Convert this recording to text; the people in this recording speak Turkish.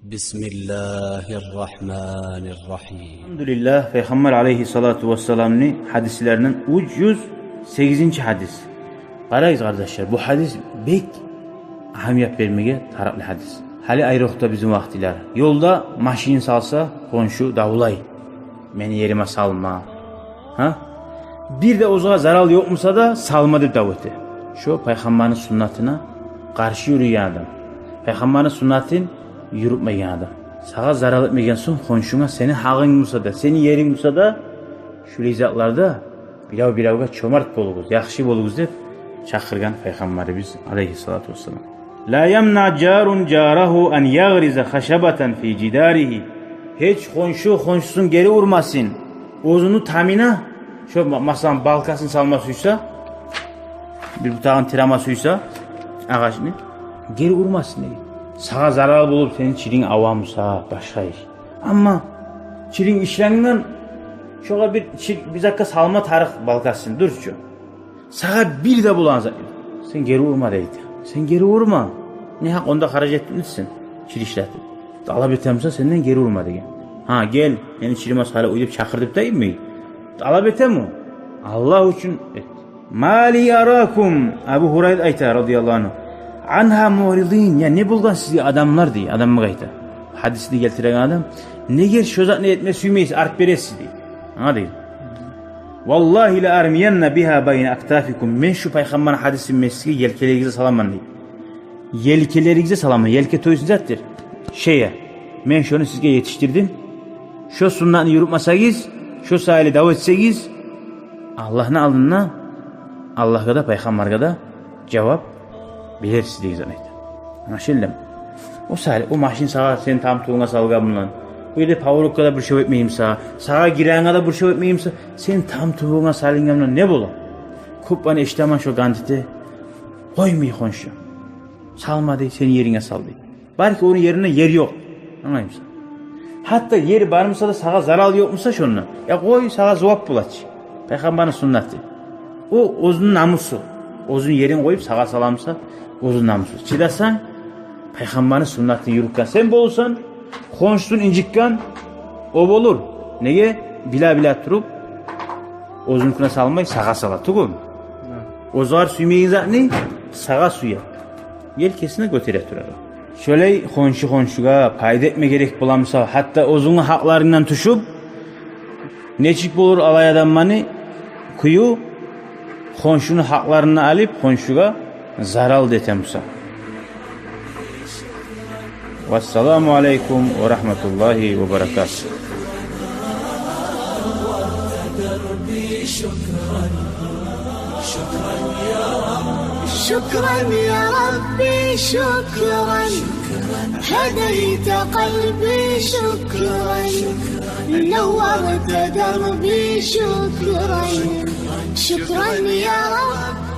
Bismillahirrahmanirrahim. Elhamdülillah Peygamber aleyhissalatu vesselam'ın hadislerinin 308. hadis. Qarayız kardeşler, bu hadis bek ahamiyet vermeye taraflı hadis. Hali ayrıqda bizim vaktiler. Yolda maşin salsa konşu davulay. Meni yerime salma. Ha? Bir de ozağa zaral yokmusa da salmadı daveti. Şu Peygamberin sünnetine karşı yürüyen adam. Peygamberin sünnetin yürütmeyen adam. Sağa zarar etmegen son konşuna seni hağın musa da, seni yerin musa da şu lezatlarda bilav çömert boluguz, yaxşı boluguz dep çakırgan Peygamberimiz aleyhissalatu vesselam. La yemna carun carahu en yagriza haşabatan fi cidarihi. Hiç konşusun geri vurmasın. Ozunu tamina, şu masalan balkasın salmasıysa, bir butağın tiramasıysa ağaçını geri vurmasın diye. Sağa zarar bulup senin çirin avamsa başka iş. Ama çirin işlerinden şoğa bir dakika salma tarık balkasın dur şu. Sağa bir de bulansa sen geri vurma deydi. Sen geri vurma. Ne hak onda harac etmişsin. Çir işletti. Alab etemse senden geri vurma degen. Ha gel yani çirime hala uyup çakırdıp değil mi? Alab etem o. Allah için et. Mali yarakum Ebu Hurayra ayta radıyallahu anh. Anha muridin, ya ne bulgan sizi adamlar diye, adam mı gayta? Hadisini getiren adam, ne ger şozat ne etme suymeyiz, art beresi diye. Ha değil. Vallahi la armiyenne biha bayne aktafikum. Men şu Peygamber hadisin mesleği yelkelerinize salaman diye. Yelkelerinize salaman, yelke toysun zattır. Men şunu sizge yetiştirdim. Şu sünnetini yürütmasagiz, şu sahili davet etsegiz, Allah'ın aldığına, Allah'a da Peygamber'e da cevap bilirsiz diye zannet. Anlaşıldı. O sahil, o maşin sağa seni tam tuğuna salga bundan. Bu yerde pavrukka da bir şey etmeyeyim sağa. Sağa girene da bir şey etmeyeyim sağa. Senin tam tuğuna salıngamdan ne bula? Kuppan eşteman şu gandite. Koymayı konuşu. Salmadı, senin yerine saldı. Belki onun yerine yer yok. Anlayayım sağa. Hatta yeri varmışsa da sağa zaral yokmuşsa şununla. Ya koy sağa zuvap bulaç. Peygamberin sünneti. O ozunun namusu. Ozun yerin koyup sağa salamsa ozun namusu. Çıdasan Peygamberin sünnetini yürürken sen bolsan, konştun incikkan o olur. Neye? Bila turup ozunkuna salmayı sağa sala. Tukun. Ozar suymeyin zatni sağa suya. Yelkesine götüre turar. Şöyle konşuga payda etme gerek bulamsa, hatta ozunun haklarından tuşup neçik bulur alay adammanı kuyu konşunun haklarını alıp konşuga zaral detemsa. Vesselamu aleyküm ve rahmetullahi ve berekatuhu. شكرا يا ربي شكرا هديت قلبي شكرا نورت دربي شكرا شكرا يا رب